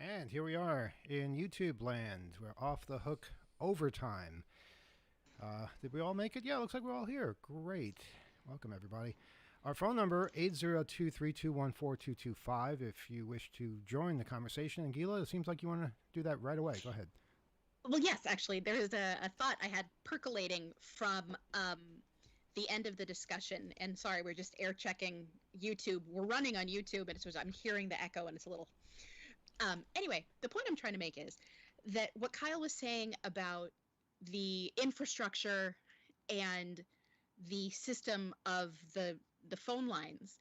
And here we are in YouTube land. We're off the hook overtime. Did we all make it? Yeah, looks like we're all here. Great. Welcome, everybody. Our phone number, 802-321-4225, if you wish to join the conversation. And Gila, it seems like you want to do that right away. Go ahead. Well, yes, actually, there is a thought I had percolating from the end of the discussion. And sorry, we're just air checking YouTube. We're running on YouTube, and I'm hearing the echo, and it's a little... Anyway, the point I'm trying to make is that what Kyle was saying about the infrastructure and the system of the phone lines,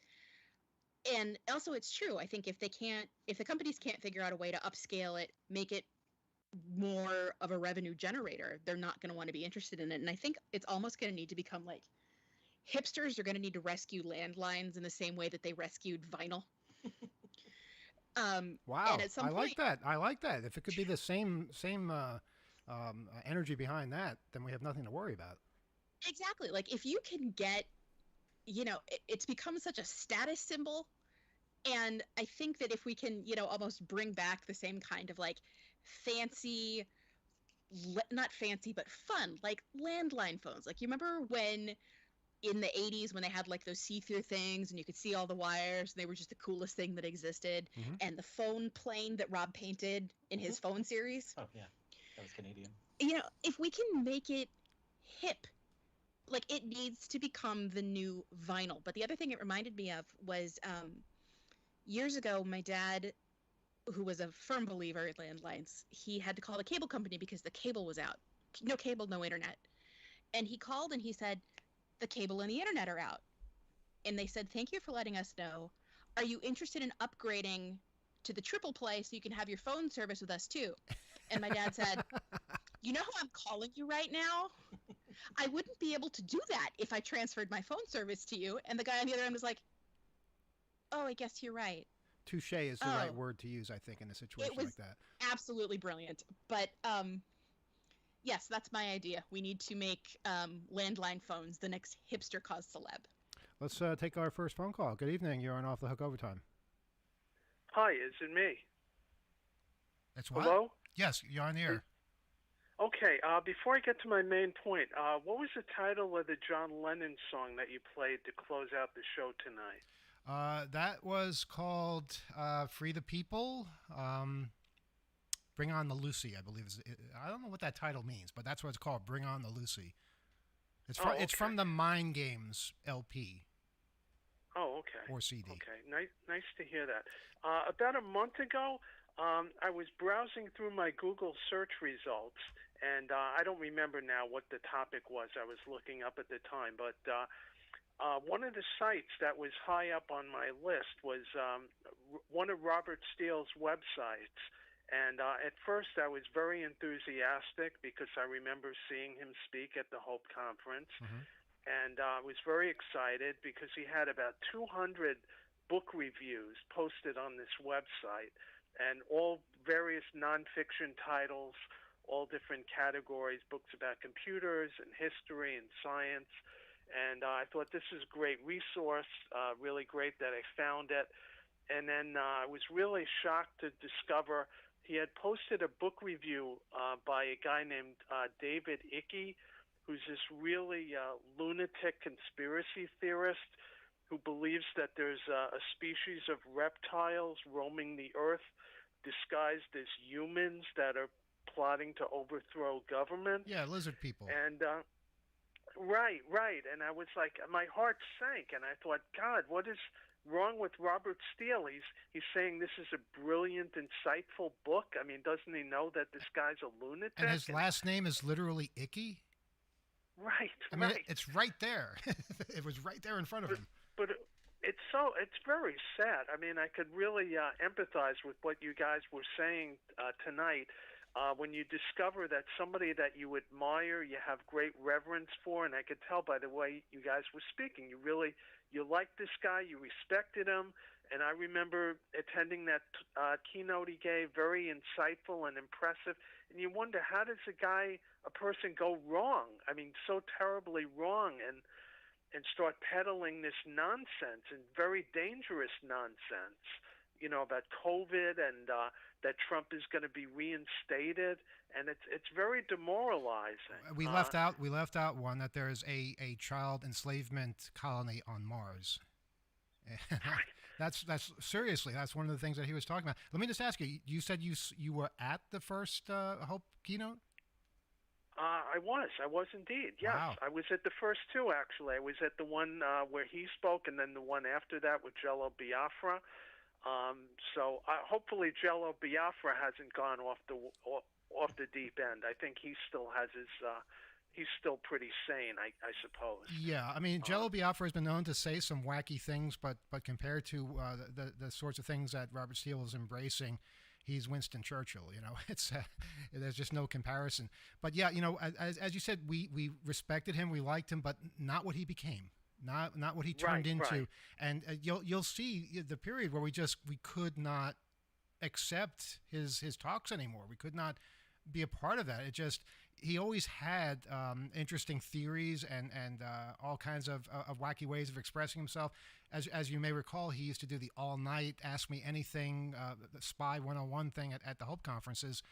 and also it's true. I think if the companies can't figure out a way to upscale it, make it more of a revenue generator, they're not going to want to be interested in it. And I think it's almost going to need to become like hipsters are going to need to rescue landlines in the same way that they rescued vinyl. Wow, I like that. I like that. If it could be the same energy behind that, then we have nothing to worry about. Exactly. Like if you can get, it's become such a status symbol. And I think that if we can, almost bring back the same kind of like fancy, not fancy, but fun, like landline phones. Like you remember when in the 80s when they had like those see-through things and you could see all the wires and they were just the coolest thing that existed. Mm-hmm. And the phone plane that Rob painted in his phone series. Oh, yeah. That was Canadian. If we can make it hip, like it needs to become the new vinyl. But the other thing it reminded me of was years ago, my dad, who was a firm believer in landlines, he had to call the cable company because the cable was out. No cable, no internet. And he called and he said, the cable and the internet are out. And they said, thank you for letting us know. Are you interested in upgrading to the triple play so you can have your phone service with us too? And my dad said, you know how I'm calling you right now? I wouldn't be able to do that if I transferred my phone service to you. And the guy on the other end was like, oh, I guess you're right. Touche is the right word to use, I think, in a situation like that. Absolutely brilliant. But yes, that's my idea. We need to make landline phones the next hipster cause celeb. Let's take our first phone call. Good evening. You're on Off the Hook Overtime. Hi, is it me? That's what? Hello? Yes, you're on the air. Okay, before I get to my main point, what was the title of the John Lennon song that you played to close out the show tonight? That was called Free the People. Bring on the Lucy, I believe. I don't know what that title means, but that's what it's called, Bring on the Lucy. It's from the Mind Games LP. Oh, okay. Or CD. Okay, nice to hear that. About a month ago, I was browsing through my Google search results, and I don't remember now what the topic was I was looking up at the time, but one of the sites that was high up on my list was one of Robert Steele's websites. And at first I was very enthusiastic because I remember seeing him speak at the Hope Conference. Mm-hmm. And I was very excited because he had about 200 book reviews posted on this website, and all various nonfiction titles, all different categories, books about computers and history and science. And I thought this is a great resource, really great that I found it. And then I was really shocked to discover he had posted a book review by a guy named David Icke, who's this really lunatic conspiracy theorist who believes that there's a species of reptiles roaming the earth disguised as humans that are plotting to overthrow government. Yeah, lizard people. And right. And I was like, my heart sank, and I thought, God, what is wrong with Robert Steele? He's saying this is a brilliant, insightful book. I mean, doesn't he know that this guy's a lunatic? And his last name is literally Icky? Right. I mean, it's right there. It was right there in front of him. But it's very sad. I mean, I could really empathize with what you guys were saying tonight. When you discover that somebody that you admire, you have great reverence for, and I could tell by the way you guys were speaking, you liked this guy, you respected him, and I remember attending that keynote he gave, very insightful and impressive, and you wonder, how does a person go wrong? I mean, so terribly wrong, and start peddling this nonsense, and very dangerous nonsense, about COVID and that Trump is going to be reinstated, and it's very demoralizing. We left out one that there is a child enslavement colony on Mars. That's seriously, that's one of the things that he was talking about. Let me just ask you. You said you were at the first Hope keynote. I was indeed. Yes, Wow. I was at the first two actually. I was at the one where he spoke, and then the one after that with Jello Biafra. So hopefully Jello Biafra hasn't gone off the deep end. I think he still has his. He's still pretty sane, I suppose. Yeah, I mean, Jello Biafra has been known to say some wacky things, but compared to the sorts of things that Robert Steele is embracing, he's Winston Churchill. It's there's just no comparison. But yeah, as you said, we respected him, we liked him, but not what he became. Not what he turned into. Right. And you'll see the period where we could not accept his talks anymore. We could not be a part of that. He always had interesting theories and all kinds of wacky ways of expressing himself. As you may recall, he used to do the all night Ask Me Anything, the Spy 101 thing at the Hope conferences.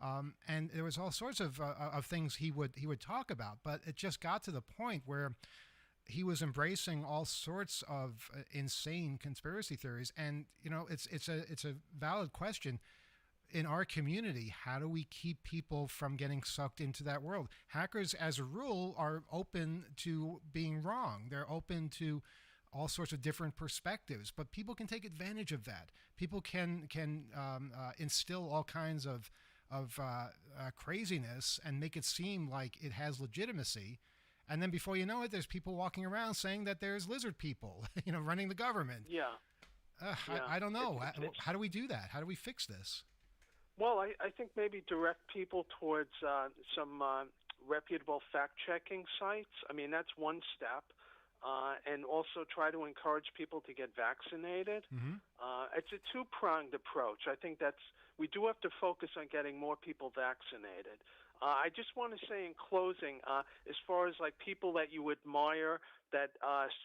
And there was all sorts of things he would talk about, but it just got to the point where he was embracing all sorts of insane conspiracy theories. And it's a valid question. In our community, how do we keep people from getting sucked into that world? Hackers, as a rule, are open to being wrong. They're open to all sorts of different perspectives, but people can take advantage of that. People can instill all kinds of craziness and make it seem like it has legitimacy. And then before you know it, there's people walking around saying that there's lizard people, running the government. Yeah. I don't know. How do we do that? How do we fix this? Well, I think maybe direct people towards some reputable fact-checking sites. I mean, that's one step. And also try to encourage people to get vaccinated. Mm-hmm. It's a two-pronged approach. I think we do have to focus on getting more people vaccinated. I just want to say in closing, as far as like people that you admire that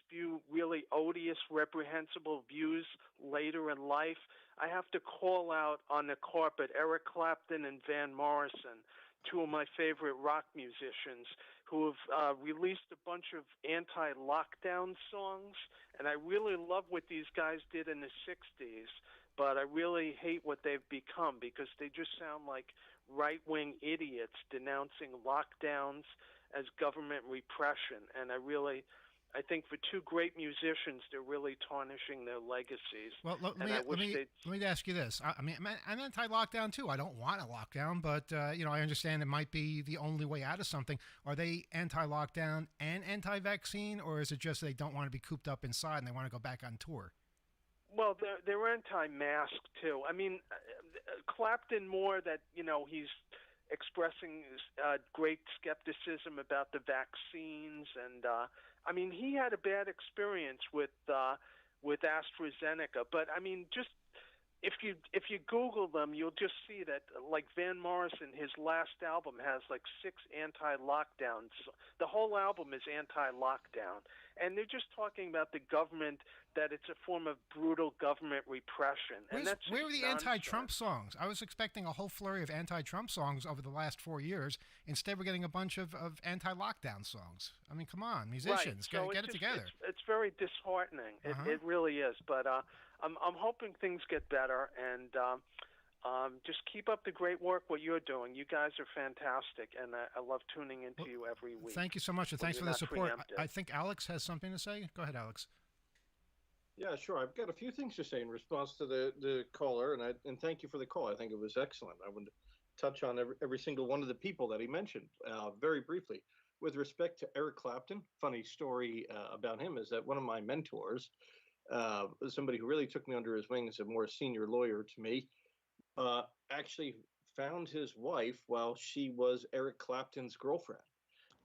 spew really odious, reprehensible views later in life, I have to call out on the carpet Eric Clapton and Van Morrison, two of my favorite rock musicians who have released a bunch of anti-lockdown songs, and I really love what these guys did in the 60s, but I really hate what they've become because they just sound like right-wing idiots denouncing lockdowns as government repression, and I think for two great musicians, they're really tarnishing their legacies. Well, let me ask you this. I mean, I'm anti-lockdown too. I don't want a lockdown, but I understand it might be the only way out of something. Are they anti-lockdown and anti-vaccine, or is it just they don't want to be cooped up inside and they want to go back on tour? Well, they're anti-mask too. I mean, Clapton more that he's expressing great skepticism about the vaccines, and I mean he had a bad experience with AstraZeneca. But I mean, just if you Google them, you'll just see that like Van Morrison, his last album has like 6 anti-lockdowns. The whole album is anti-lockdown, and they're just talking about the government, that it's a form of brutal government repression. And Where were the nonsense. anti-Trump songs? I was expecting a whole flurry of anti-Trump songs over the last 4 years. Instead, we're getting a bunch of anti-lockdown songs. I mean, come on, musicians, right. So get it together. It's very disheartening. It really is. But I'm hoping things get better, and just keep up the great work what you're doing. You guys are fantastic, and I love tuning into you every week. Thank you so much, and thanks for the support. I think Alex has something to say. Go ahead, Alex. Yeah, sure. I've got a few things to say in response to the caller, and thank you for the call. I think it was excellent. I would touch on every single one of the people that he mentioned very briefly. With respect to Eric Clapton, funny story about him is that one of my mentors, somebody who really took me under his wing as a more senior lawyer to me, actually found his wife while she was Eric Clapton's girlfriend.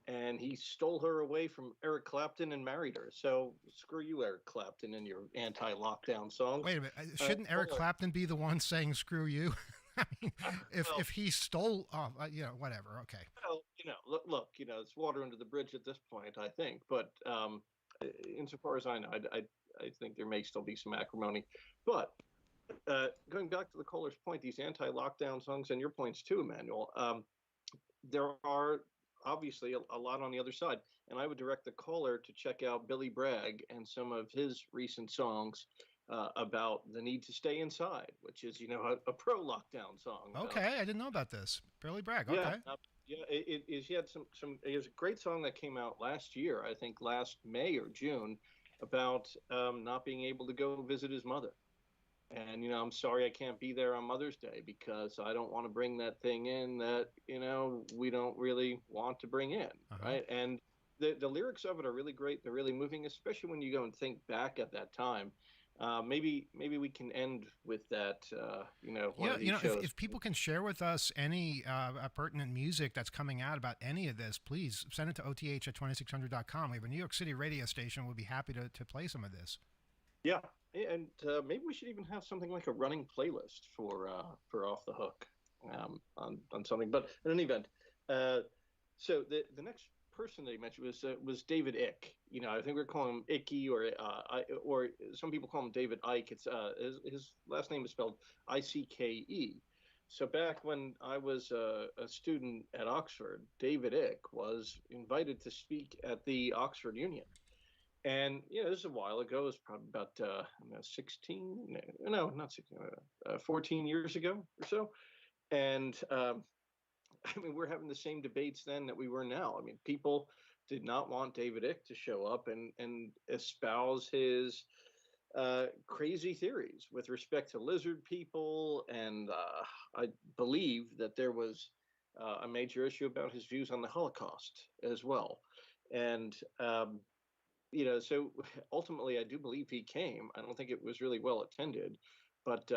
And he stole her away from Eric Clapton and married her. So screw you, Eric Clapton, and your anti-lockdown songs. Wait a minute. Shouldn't Eric Clapton be the one saying screw you? I mean, if he stole, whatever. Okay. Well, look, it's water under the bridge at this point, I think. But insofar as I know, I think there may still be some acrimony. But Going back to the caller's point, these anti-lockdown songs, and your points too, Emmanuel. There are obviously a lot on the other side, and I would direct the caller to check out Billy Bragg and some of his recent songs about the need to stay inside, which is a pro-lockdown song. Okay, I didn't know about this. Billy Bragg. Yeah, Okay. yeah. It is. He had some. It was a great song that came out last year. I think last May or June, about not being able to go visit his mother. And I'm sorry I can't be there on Mother's Day because I don't want to bring that thing in that we don't really want to bring in, right? And the lyrics of it are really great. They're really moving, especially when you go and think back at that time. Maybe we can end with that. One Yeah, of these shows. if people can share with us any pertinent music that's coming out about any of this, please send it to oth@2600.com. We have a New York City radio station. We'll be happy to play some of this. Yeah, and maybe we should even have something like a running playlist for Off the Hook on something. But in any event, so the next person that he mentioned was David Icke. I think we're calling him Icky, or some people call him David Icke. It's his last name is spelled Icke. So back when I was a student at Oxford, David Icke was invited to speak at the Oxford Union. And this is a while ago. It was probably about 16, no, not 16, 14 years ago or so. And I mean, we're having the same debates then that we were now. I mean, people did not want David Icke to show up and espouse his crazy theories with respect to lizard people. And I believe that there was a major issue about his views on the Holocaust as well. And so ultimately, I do believe he came. I don't think it was really well attended, but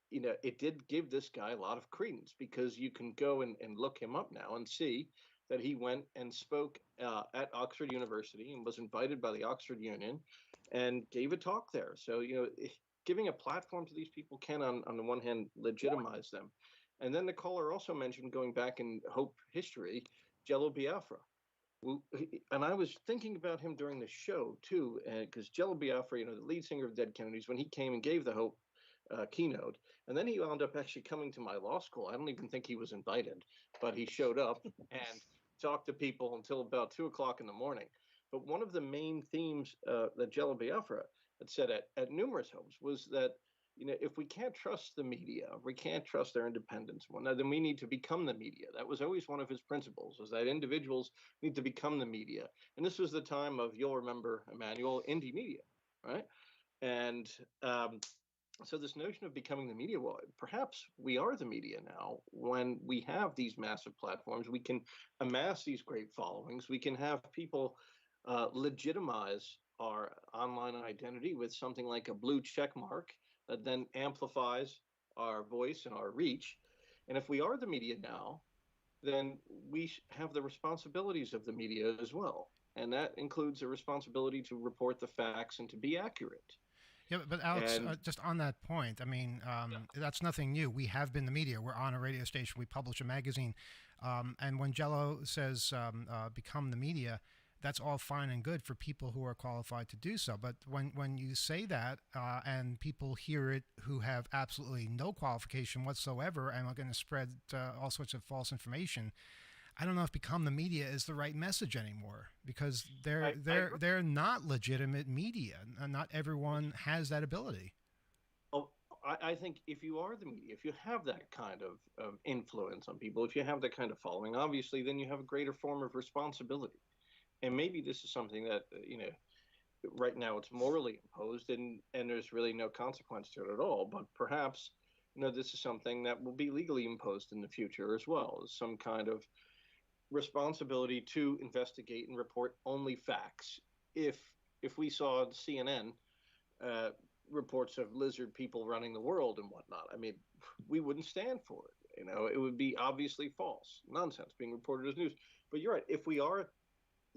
it did give this guy a lot of credence because you can go and look him up now and see that he went and spoke at Oxford University and was invited by the Oxford Union and gave a talk there. So giving a platform to these people can, on the one hand, legitimize them, and then the caller also mentioned going back in Hope history, Jello Biafra. And I was thinking about him during the show too, because Jello Biafra, the lead singer of Dead Kennedys, when he came and gave the Hope keynote, and then he wound up actually coming to my law school. I don't even think he was invited, but he showed up and talked to people until about 2 o'clock in the morning. But one of the main themes that Jello Biafra had said at numerous Hopes was that if we can't trust the media, if we can't trust their independence, well, then we need to become the media. That was always one of his principles, was that individuals need to become the media. And this was the time of, you'll remember, Emmanuel, indie media, right? And so this notion of becoming the media, well, perhaps we are the media now. When we have these massive platforms, we can amass these great followings. We can have people legitimize our online identity with something like a blue check mark that then amplifies our voice and our reach. And if we are the media now, then we have the responsibilities of the media as well. And that includes the responsibility to report the facts and to be accurate. Yeah, but Alex, just on that point, I mean, that's nothing new. We have been the media. We're on a radio station. We publish a magazine. And when Jello says become the media, that's all fine and good for people who are qualified to do so. But when you say that and people hear it who have absolutely no qualification whatsoever and are going to spread all sorts of false information, I don't know if become the media is the right message anymore, because they're not legitimate media. Not everyone has that ability. Oh, I think if you are the media, if you have that kind of influence on people, if you have that kind of following, obviously, then you have a greater form of responsibility. And maybe this is something that, right now it's morally imposed and there's really no consequence to it at all. But perhaps, this is something that will be legally imposed in the future as well, as some kind of responsibility to investigate and report only facts. If we saw CNN reports of lizard people running the world and whatnot, I mean, we wouldn't stand for it. It would be obviously false nonsense being reported as news. But you're right. If we are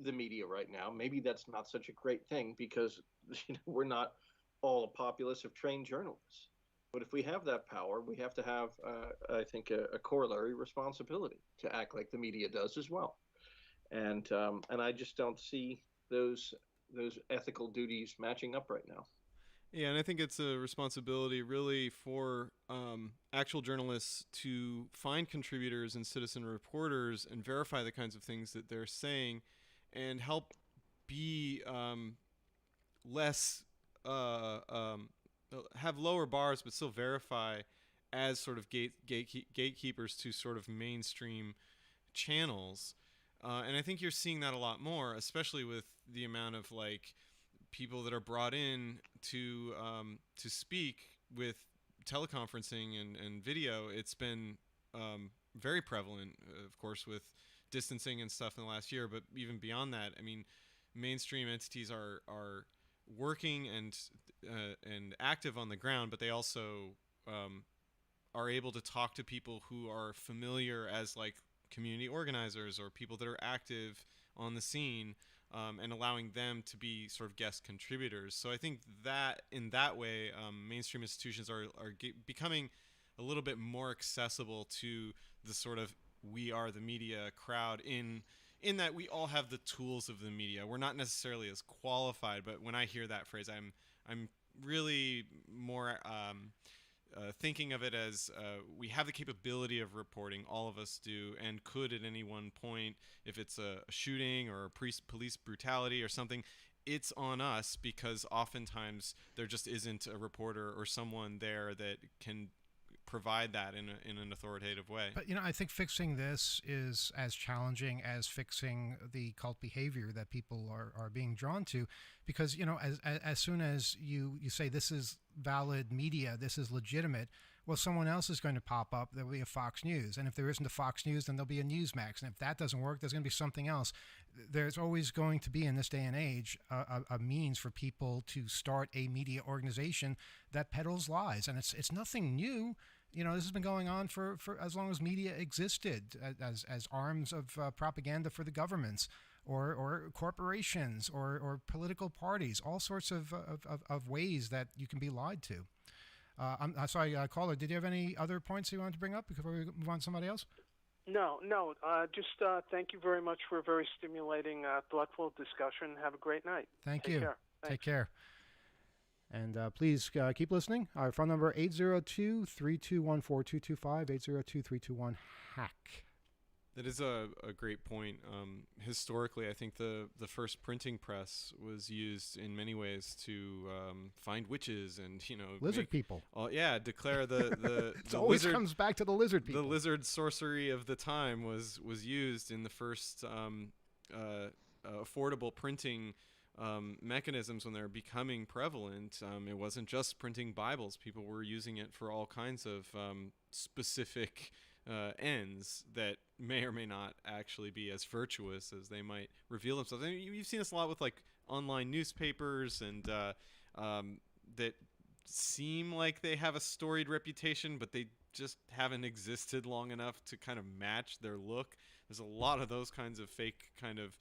the media right now, maybe that's not such a great thing, because we're not all a populace of trained journalists. But if we have that power, we have to have, I think, a corollary responsibility to act like the media does as well. And I just don't see those ethical duties matching up right now. Yeah, and I think it's a responsibility really for actual journalists to find contributors and citizen reporters and verify the kinds of things that they're saying and help be less, have lower bars, but still verify as sort of gatekeepers to sort of mainstream channels. And I think you're seeing that a lot more, especially with the amount of like people that are brought in to speak with teleconferencing and video. It's been very prevalent, of course, with distancing and stuff in the last year. But even beyond that, I mean, mainstream entities are working and active on the ground, but they also are able to talk to people who are familiar as like community organizers or people that are active on the scene, and allowing them to be sort of guest contributors. So I think that in that way, mainstream institutions are becoming a little bit more accessible to the sort of we are the media crowd in that we all have the tools of the media. We're not necessarily as qualified, but when I hear that phrase, I'm really more thinking of it as we have the capability of reporting, all of us do, and could at any one point, if it's a shooting or a police brutality or something, it's on us because oftentimes there just isn't a reporter or someone there that can provide that in an authoritative way. But I think fixing this is as challenging as fixing the cult behavior that people are being drawn to, because as soon as you say this is valid media, this is legitimate, well, someone else is going to pop up. There'll be a Fox News, and if there isn't a Fox News, then there'll be a Newsmax, and if that doesn't work, there's going to be something else. There's always going to be, in this day and age, a means for people to start a media organization that peddles lies, and it's nothing new. This has been going on for as long as media existed, as arms of propaganda for the governments or corporations or political parties, all sorts of ways that you can be lied to. I'm sorry, caller, did you have any other points you wanted to bring up before we move on to somebody else? No. Just thank you very much for a very stimulating, thoughtful discussion. Have a great night. Thank Take you. Care. Take care. And please keep listening. Our phone number 802-321-4225, 802-321-HACK. That is a great point. Historically, I think the first printing press was used in many ways to find witches and lizard people. Declare the it always comes back to the lizard people. The lizard sorcery of the time was used in the first affordable printing mechanisms when they're becoming prevalent. It wasn't just printing Bibles. People were using it for all kinds of specific ends that may or may not actually be as virtuous as they might reveal themselves. I mean, you've seen this a lot with like online newspapers and that seem like they have a storied reputation, but they just haven't existed long enough to kind of match their look. There's a lot of those kinds of fake kind of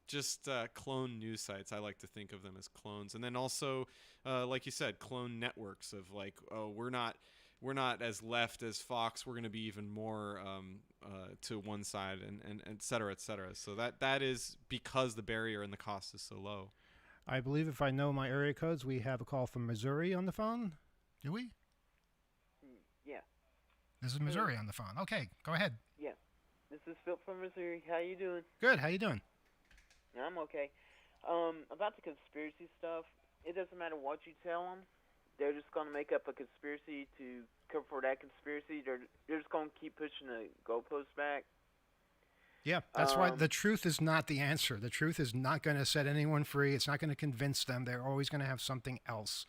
just clone news sites. I like to think of them as clones. And then also, like you said, clone networks of like, oh, we're not as left as Fox. We're going to be even more to one side, and et cetera, et cetera. So that is because the barrier and the cost is so low. I believe if I know my area codes, we have a call from Missouri on the phone. Do we? Yeah. This is Missouri on the phone. Okay, go ahead. Yeah. This is Phil from Missouri. How you doing? Good. How you doing? I'm okay. About the conspiracy stuff, it doesn't matter what you tell them. They're just going to make up a conspiracy to cover for that conspiracy. They're just going to keep pushing the goalposts back. Yeah, that's why the truth is not the answer. The truth is not going to set anyone free. It's not going to convince them. They're always going to have something else.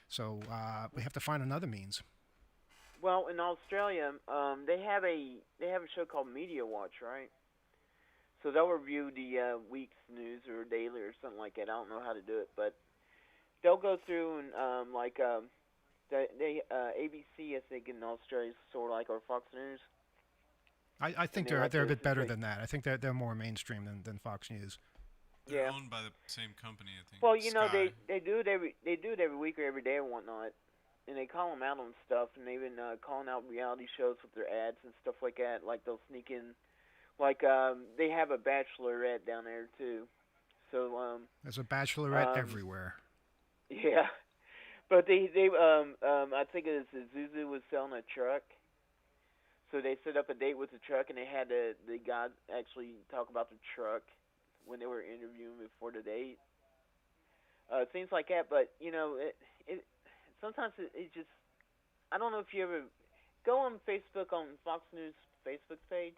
So we have to find another means. Well, in Australia, they have a show called Media Watch, right? So they'll review the week's news or daily or something like that. I don't know how to do it, but they'll go through and ABC, I think, in Australia is sort of like our Fox News. I think they're a bit better than that. I think they're more mainstream than Fox News. They're owned by the same company, I think. Well, Sky. they do it every week or every day or whatnot, and they call them out on stuff, and they've been calling out reality shows with their ads and stuff like that. Like they'll sneak in, like they have a bachelorette down there too. So there's a bachelorette everywhere. Yeah, But I think it was Zuzu was selling a truck. So they set up a date with the truck, and they had the guy actually talk about the truck when they were interviewing before the date. Things like that, but it sometimes it just I don't know if you ever go on Facebook on Fox News Facebook page.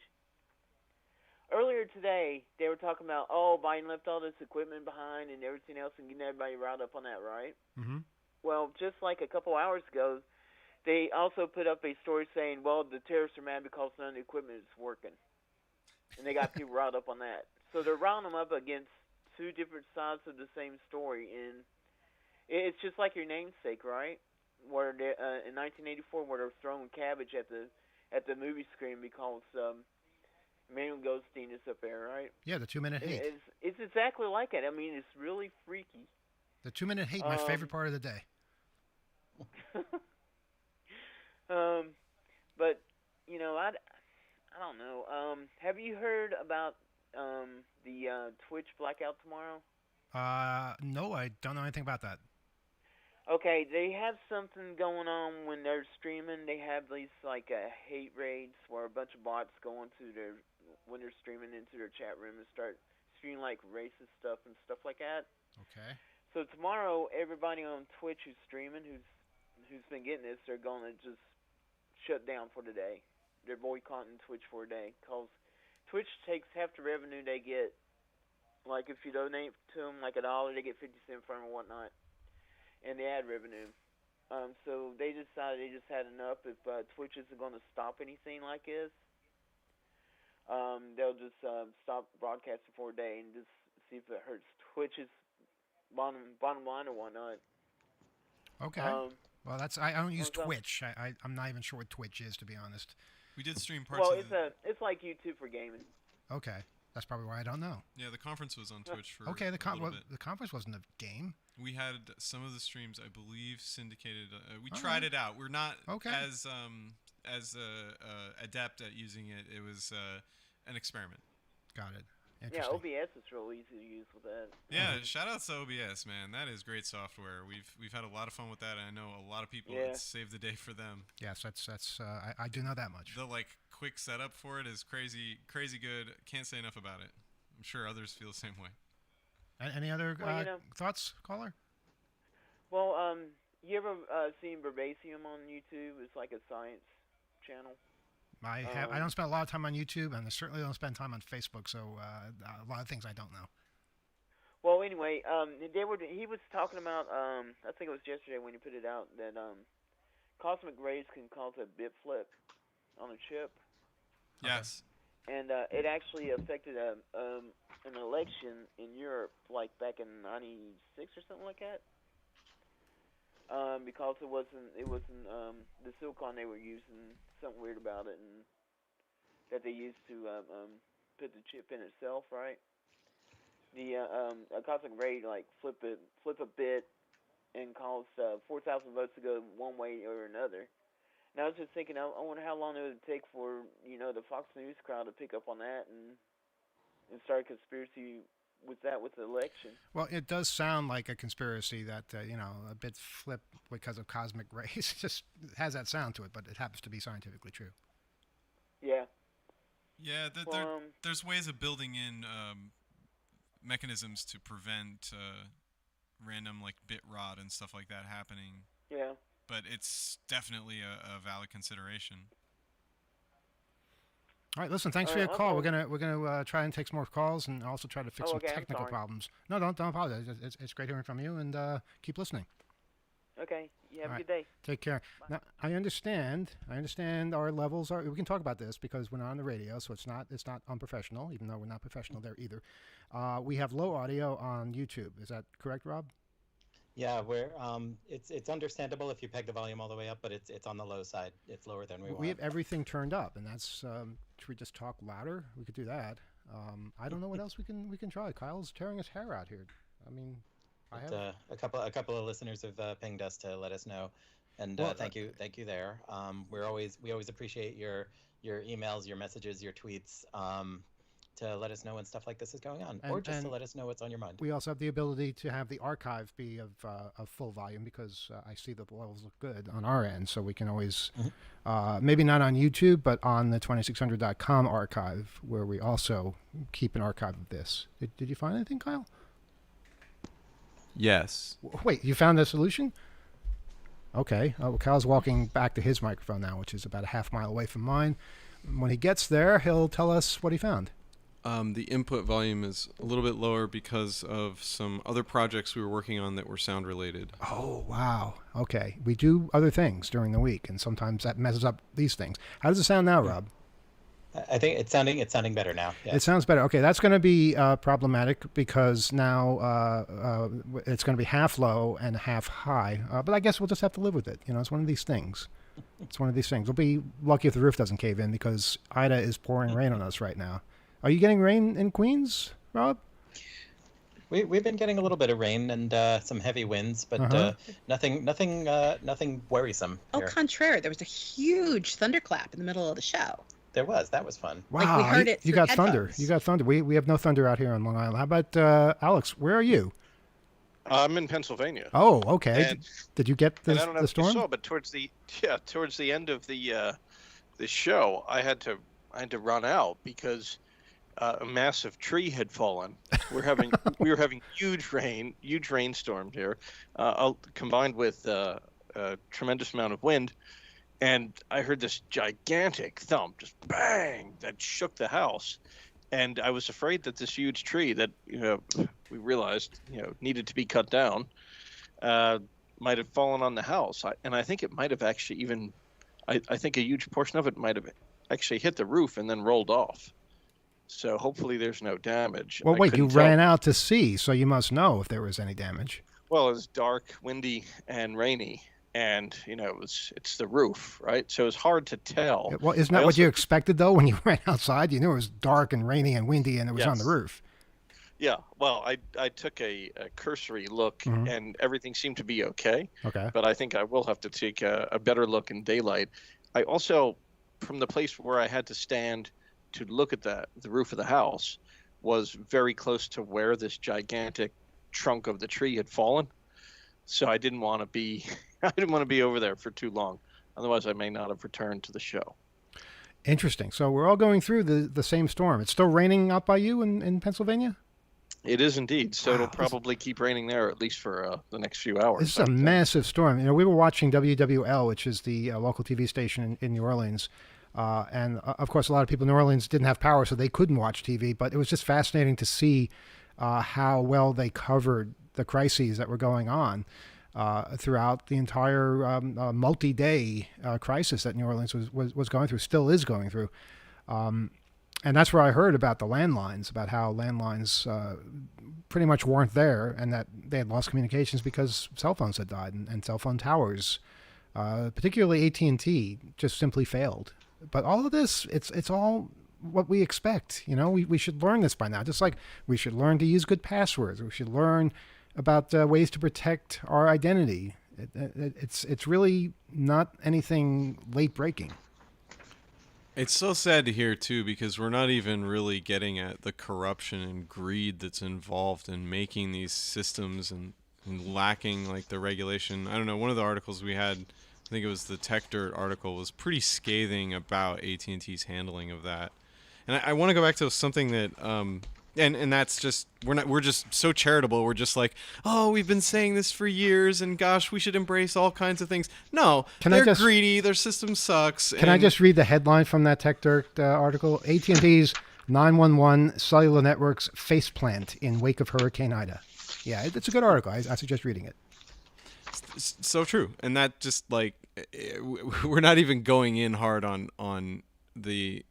Earlier today, they were talking about Biden left all this equipment behind and everything else, and getting everybody riled up on that, right? Mm-hmm. Well, just like a couple hours ago, they also put up a story saying, well, the terrorists are mad because none of the equipment is working. And they got people riled up on that. So they're riling them up against two different sides of the same story. And it's just like your namesake, right? Where in 1984, where they're throwing cabbage at the movie screen because Emmanuel Goldstein is up there, right? Yeah, the 2-minute hate. It's exactly like that. I mean, it's really freaky. The 2-minute hate, my favorite part of the day. But I don't know. Have you heard about the Twitch blackout tomorrow? No, I don't know anything about that. Okay, they have something going on when they're streaming. They have these like hate raids where a bunch of bots go into when they're streaming into their chat room and start streaming like racist stuff and stuff like that. Okay. So tomorrow, everybody on Twitch who's streaming, who's been getting this, they're going to just shut down for the day. They're boycotting Twitch for a day because Twitch takes half the revenue they get. Like if you donate to them like $1, they get 50 cents from it and whatnot, and the ad revenue. So they decided they just had enough. If Twitch isn't going to stop anything like this, they'll just stop broadcasting for a day and just see if it hurts Twitch's bottom line or whatnot. Okay. Well, I don't use Twitch. I'm not even sure what Twitch is, to be honest. We did stream parts. Well, it's like YouTube for gaming. Okay, that's probably why I don't know. Yeah, the conference was on Twitch for okay. the conference wasn't a game. We had some of the streams, I believe, syndicated. We tried it out. We're not as adept at using it. It was an experiment. Got it. Yeah, OBS is real easy to use with that. Yeah, shout out to OBS, man. That is great software. We've had a lot of fun with that, and I know a lot of people. It's saved the day for them. Yes, that's I do know that much. The quick setup for it is crazy good. Can't say enough about it. I'm sure others feel the same way. Any other thoughts, caller? Well, you ever seen Verbatim on YouTube? It's like a science channel. I don't spend a lot of time on YouTube, and I certainly don't spend time on Facebook. So a lot of things I don't know. Well, anyway, he was talking about. I think it was yesterday when he put it out that cosmic rays can cause a bit flip on a chip. Yes. And it actually affected an election in Europe, like back in '96 or something like that. Because it wasn't the silicon they were using, something weird about it, and that they used to put the chip in itself, right? The a cosmic ray flip a bit and cause 4,000 votes to go one way or another. And I was just thinking, I wonder how long it would take for the Fox News crowd to pick up on that and start a conspiracy with the election. Well, it does sound like a conspiracy that a bit flip because of cosmic rays. Just has that sound to it, but it happens to be scientifically true. Yeah. Yeah, there's ways of building in mechanisms to prevent random bit rot and stuff like that happening. Yeah. But it's definitely a valid consideration. All right, listen. Thanks for your call. We're gonna try and take some more calls and also try to fix some technical problems. No, don't apologize. It's great hearing from you, and keep listening. Okay. You have All a right. good day. Take care. Bye. Now, I understand our levels are. We can talk about this because we're not on the radio, so it's not unprofessional. Even though we're not professional there either. We have low audio on YouTube. Is that correct, Rob? Yeah, it's understandable if you peg the volume all the way up, but it's on the low side. It's lower than we want. We have everything turned up, and that's. Should we just talk louder? We could do that. I don't know what else we can try. Kyle's tearing his hair out here. I mean, a couple of listeners have pinged us to let us know, and thank you there. We always appreciate your emails, your messages, your tweets. to let us know when stuff like this is going on, or just to let us know what's on your mind. We also have the ability to have the archive be of full volume, because I see the levels look good on our end, so we can always, maybe not on YouTube, but on the 2600.com archive, where we also keep an archive of this. Did you find anything, Kyle? Yes. Wait, you found a solution? Okay. Kyle's walking back to his microphone now, which is about a half mile away from mine. When he gets there, he'll tell us what he found. The input volume is a little bit lower because of some other projects we were working on that were sound related. Oh, wow. Okay. We do other things during the week, and sometimes that messes up these things. How does it sound now, Rob? I think it's sounding better now. Yeah. It sounds better. Okay, that's going to be problematic, because now it's going to be half low and half high. But I guess we'll just have to live with it. You know, it's one of these things. It's one of these things. We'll be lucky if the roof doesn't cave in, because Ida is pouring rain on us right now. Are you getting rain in Queens, Rob? We've been getting a little bit of rain and some heavy winds, but nothing worrisome. Au Here. contraire, there was a huge thunderclap in the middle of the show. That was fun. Wow, Like, we heard it you through got thunder. headphones. You got thunder. We have no thunder out here on Long Island. How about Alex? Where are you? I'm in Pennsylvania. Oh, okay. And- Did you get And I don't know the if you storm? saw, but towards the end of the show, I had to run out because a massive tree had fallen. We were having huge rainstorms here, combined with a tremendous amount of wind, and I heard this gigantic thump, just bang, that shook the house, and I was afraid that this huge tree that we realized needed to be cut down might have fallen on the house, and I think it might have actually even, I think a huge portion of it might have actually hit the roof and then rolled off. So hopefully there's no damage. Well, I wait, you couldn't tell. ran out to see, so you must know if there was any damage. Well, it was dark, windy, and rainy, and it's the roof, right? So it's hard to tell. Well, isn't I that what you also- expected, though, when you ran outside? You knew it was dark and rainy and windy, and it was on the Yes. roof. Yeah. Well, I took a cursory look, Mhm. and everything seemed to be okay. Okay. But I think I will have to take a better look in daylight. I also, from the place where I had to stand to look at the roof of the house, was very close to where this gigantic trunk of the tree had fallen. So I didn't want to be over there for too long. Otherwise, I may not have returned to the show. Interesting. So we're all going through the same storm. It's still raining out by you in Pennsylvania? It is indeed. So Wow, it'll this- probably keep raining there at least for the next few hours. This is a massive storm. We were watching WWL, which is the local TV station in New Orleans. And of course, a lot of people in New Orleans didn't have power, so they couldn't watch TV. But it was just fascinating to see how well they covered the crises that were going on throughout the entire multi-day crisis that New Orleans was going through, still is going through. And that's where I heard about the landlines, about how landlines pretty much weren't there, and that they had lost communications because cell phones had died, and cell phone towers, particularly AT&T, just simply failed. But all of this, it's all what we expect. We should learn this by now. Just like we should learn to use good passwords. We should learn about ways to protect our identity. It's really not anything late breaking. It's so sad to hear too, because we're not even really getting at the corruption and greed that's involved in making these systems and lacking like the regulation. I don't know, one of the articles we had, I think it was the Tech Dirt article, was pretty scathing about AT&T's handling of that. And I want to go back to something that and that's just, we're just so charitable. We're just like, oh, we've been saying this for years, and gosh, we should embrace all kinds of things. No, they're greedy. Their system sucks. Can I just read the headline from that Tech Dirt article? AT&T's 911 cellular networks faceplant in wake of Hurricane Ida. Yeah, it's a good article. I suggest reading it. So true. And that just like, we're not even going in hard on the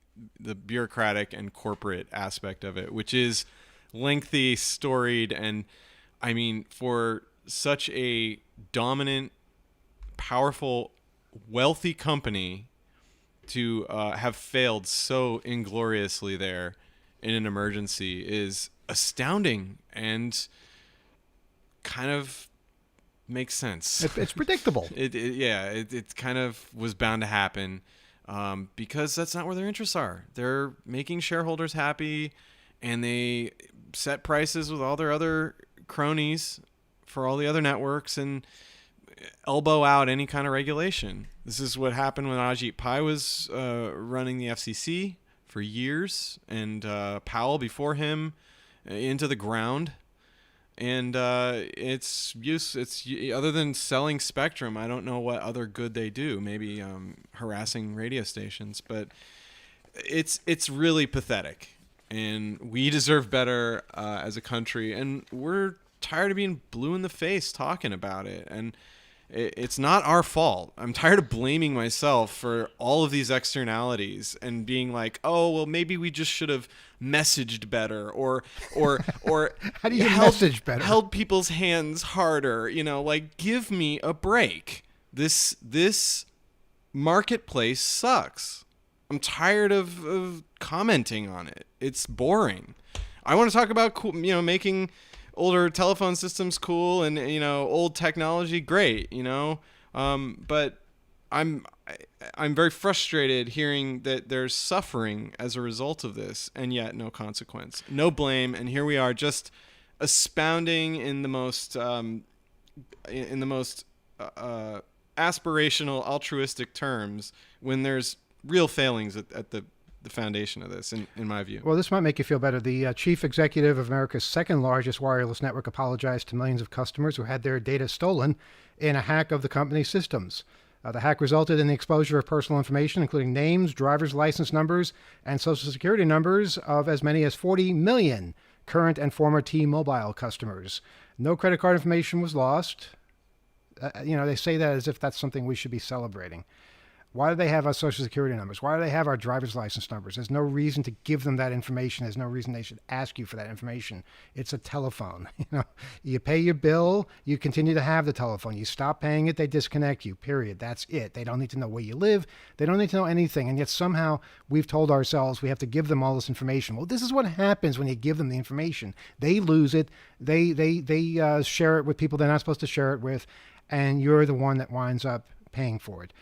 bureaucratic and corporate aspect of it, which is lengthy, storied, and I mean, for such a dominant, powerful, wealthy company to have failed so ingloriously there in an emergency is astounding and kind of makes sense. It's predictable. It kind of was bound to happen. Because that's not where their interests are. They're making shareholders happy and they set prices with all their other cronies for all the other networks and elbow out any kind of regulation. This is what happened when Ajit Pai was running the FCC for years, and Powell before him into the ground. And it's other than selling spectrum, I don't know what other good they do. Maybe harassing radio stations, but it's really pathetic, and we deserve better as a country. And we're tired of being blue in the face talking about it, and it's not our fault. I'm tired of blaming myself for all of these externalities and being like, oh, well, maybe we just should have messaged better or How do you message better? held people's hands harder, like, give me a break. This marketplace sucks. I'm tired of commenting on it. It's boring. I want to talk about making older telephone systems cool and old technology great, but I'm very frustrated hearing that there's suffering as a result of this, and yet no consequence, no blame, and here we are just expounding in the most aspirational, altruistic terms when there's real failings at the foundation of this, in my view. Well, this might make you feel better. The chief executive of America's second largest wireless network apologized to millions of customers who had their data stolen in a hack of the company's systems. The hack resulted in the exposure of personal information, including names, driver's license numbers, and social security numbers of as many as 40 million current and former T-Mobile customers. No credit card information was lost. They say that as if that's something we should be celebrating. Why do they have our social security numbers? Why do they have our driver's license numbers? There's no reason to give them that information. There's no reason they should ask you for that information. It's a telephone. You pay your bill, you continue to have the telephone. You stop paying it, they disconnect you, period. That's it. They don't need to know where you live. They don't need to know anything. And yet somehow we've told ourselves we have to give them all this information. Well, this is what happens when you give them the information. They lose it. They share it with people they're not supposed to share it with, and you're the one that winds up paying for it.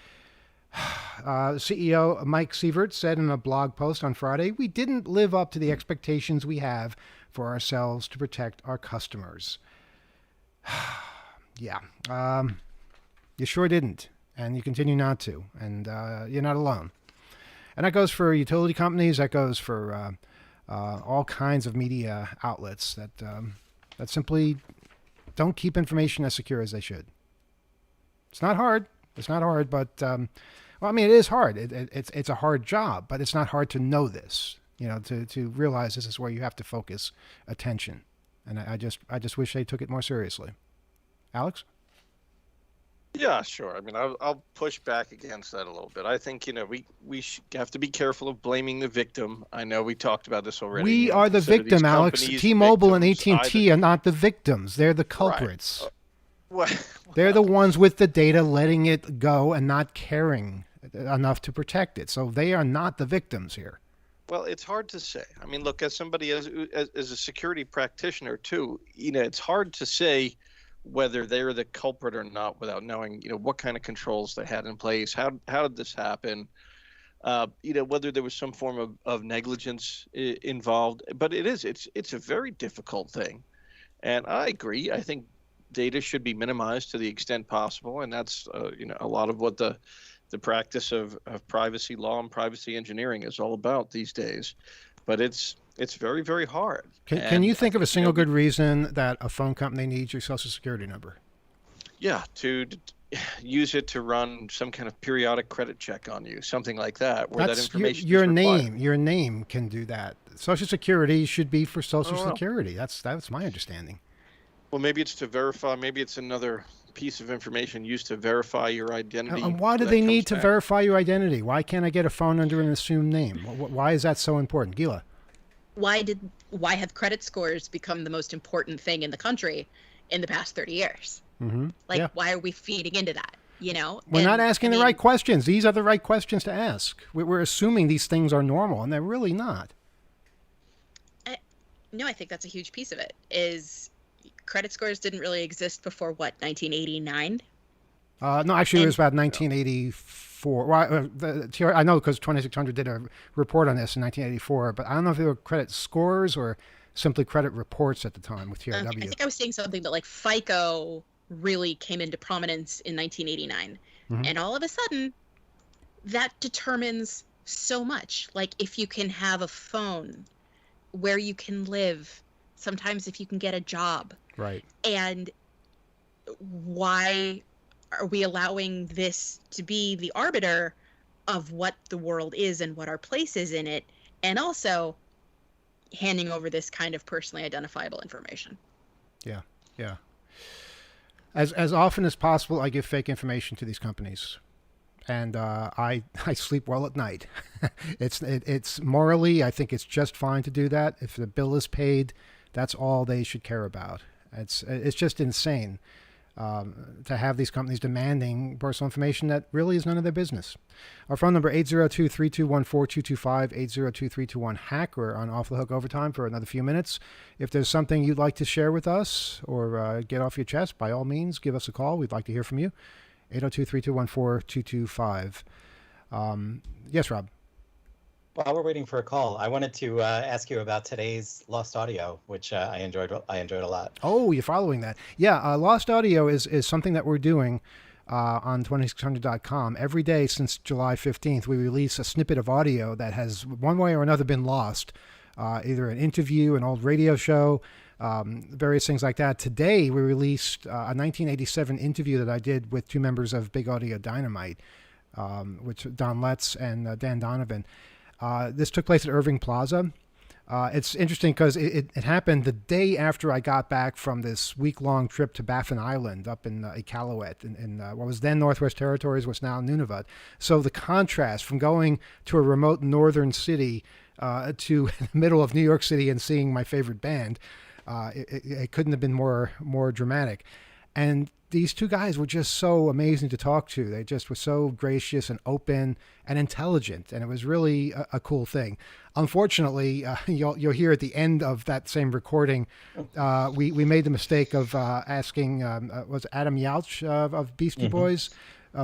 CEO Mike Sievert said in a blog post on Friday, "We didn't live up to the expectations we have for ourselves to protect our customers." Yeah, you sure didn't, and you continue not to, and you're not alone. And that goes for utility companies. That goes for all kinds of media outlets that simply don't keep information as secure as they should. It's not hard. It's not hard, but it is hard. It's a hard job, but it's not hard to know this. To realize this is where you have to focus attention, and I just wish they took it more seriously. Alex? Yeah, sure. I'll push back against that a little bit. I think we have to be careful of blaming the victim. I know we talked about this already. We are the victim, Alex. T-Mobile and AT&T are not the victims. They're the culprits. Right. They're the ones with the data letting it go and not caring enough to protect it. So they are not the victims here. Well, it's hard to say. Look, as somebody as a security practitioner too, it's hard to say whether they're the culprit or not without knowing, what kind of controls they had in place. How did this happen? Whether there was some form of negligence involved. But it's a very difficult thing, and I agree. I think data should be minimized to the extent possible, and that's a lot of what the practice of privacy law and privacy engineering is all about these days. But it's very, very hard. Can you think of a single good reason that a phone company needs your social security number? Yeah, to use it to run some kind of periodic credit check on you, something like that, where that information your is required. Your name can do that. Social security should be for social security. That's my understanding. Well, maybe it's to verify. Maybe it's another piece of information used to verify your identity. And why do they need to verify your identity? Why can't I get a phone under an assumed name? Why is that so important? Gila? Why have credit scores become the most important thing in the country in the past 30 years? Mm-hmm. Why are we feeding into that? We're not asking the right questions. These are the right questions to ask. We're assuming these things are normal, and they're really not. No, I think that's a huge piece of it. Is credit scores didn't really exist before 1989? No, actually, it was about 1984. 1984. Well, I know because 2600 did a report on this in 1984, but I don't know if they were credit scores or simply credit reports at the time with TRW. I think I was seeing something that like FICO really came into prominence in 1989, and all of a sudden, that determines so much. Like if you can have a phone, where you can live, sometimes if you can get a job, right? And why are we allowing this to be the arbiter of what the world is and what our place is in it, and also handing over this kind of personally identifiable information? Yeah. As often as possible, I give fake information to these companies, and I sleep well at night. It's morally, I think it's just fine to do that. If the bill is paid, that's all they should care about. It's just insane to have these companies demanding personal information that really is none of their business. Our phone number 802-321-4225, 802-321-HACK. We're on Off the Hook Overtime for another few minutes. If there's something you'd like to share with us or get off your chest, by all means, give us a call. We'd like to hear from you. 802-321-4225. Yes, Rob. While we're waiting for a call, I wanted to ask you about today's Lost Audio, which I enjoyed a lot. Oh, you're following that. Yeah, Lost Audio is something that we're doing on 2600.com. Every day since July 15th, we release a snippet of audio that has one way or another been lost, either an interview, an old radio show, various things like that. Today, we released a 1987 interview that I did with two members of Big Audio Dynamite, which Don Letts and Dan Donovan. This took place at Irving Plaza. It's interesting because it happened the day after I got back from this week-long trip to Baffin Island up in Iqaluit in what was then Northwest Territories, what's now Nunavut. So the contrast from going to a remote northern city to the middle of New York City and seeing my favorite band, it couldn't have been more dramatic. And these two guys were just so amazing to talk to. They just were so gracious and open and intelligent, and it was really a cool thing. Unfortunately, you'll hear at the end of that same recording, we made the mistake of asking was Adam Yauch of Beastie Boys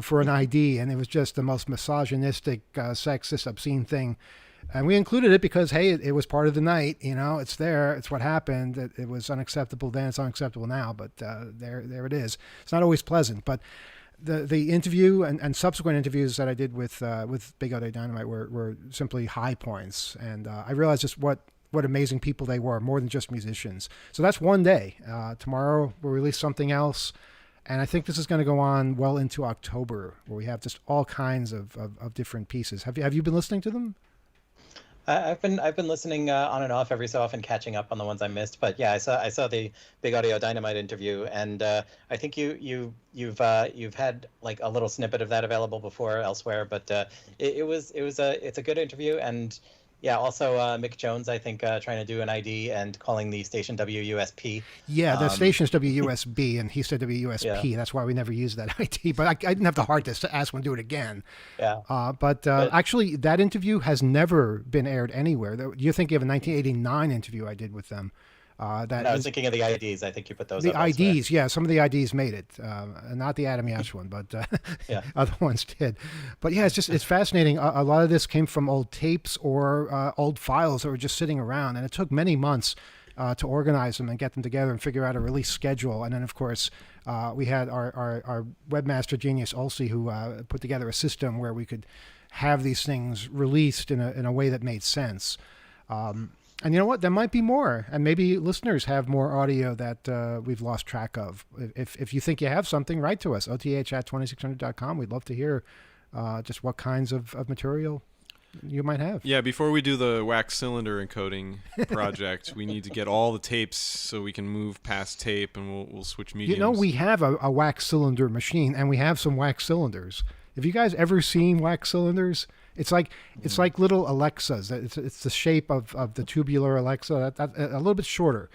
for an ID, and it was just the most misogynistic, sexist, obscene thing. And we included it because, hey, it was part of the night. You know, it's there. It's what happened. It was unacceptable then. It's unacceptable now. But there it is. It's not always pleasant. But the interview and subsequent interviews that I did with Big Audio Dynamite were simply high points. And I realized just what amazing people they were, more than just musicians. So that's one day. Tomorrow we'll release something else. And I think this is going to go on well into October, where we have just all kinds of different pieces. Have you been listening to them? I've been listening on and off every so often, catching up on the ones I missed. But yeah, I saw the Big Audio Dynamite interview, and I think you've had like a little snippet of that available before elsewhere. But it's a good interview, and yeah, also Mick Jones, I think, trying to do an ID and calling the station WUSP. Yeah, the station's WUSB, and he said WUSP. Yeah. That's why we never used that ID. But I didn't have the heart to ask him to do it again. Yeah. But actually, that interview has never been aired anywhere. You're thinking of a 1989 interview I did with them. I was thinking of the IDs. I think you put those the up IDs, elsewhere. Yeah. Some of the IDs made it, not the Adam Yash one, but yeah. Other ones did. But yeah, it's fascinating. A lot of this came from old tapes or old files that were just sitting around, and it took many months to organize them and get them together and figure out a release schedule. And then, of course, we had our webmaster genius Ulsi, who put together a system where we could have these things released in a way that made sense. And you know what? There might be more, and maybe listeners have more audio that we've lost track of. If you think you have something, write to us, oth@2600.com. We'd love to hear just what kinds of material you might have. Yeah, before we do the wax cylinder encoding project, we need to get all the tapes so we can move past tape, and we'll switch mediums. You know, we have a wax cylinder machine, and we have some wax cylinders. Have you guys ever seen wax cylinders? It's like little Alexas. It's the shape of the tubular Alexa, that a little bit shorter,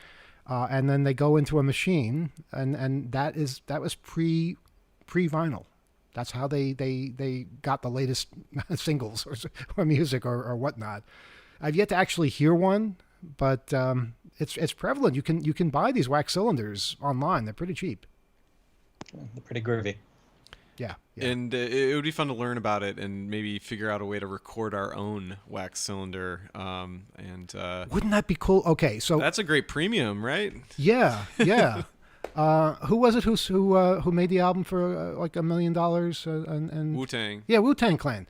and then they go into a machine, and that was pre vinyl. That's how they got the latest singles or music or whatnot. I've yet to actually hear one, but it's prevalent. You can buy these wax cylinders online. They're pretty cheap. They're pretty groovy. Yeah. Yeah. And it would be fun to learn about it and maybe figure out a way to record our own wax cylinder. Wouldn't that be cool? Okay, so That's a great premium, right? yeah, yeah. Who was it who made the album for like $1 million? And Wu-Tang. yeah, Wu-Tang Clan.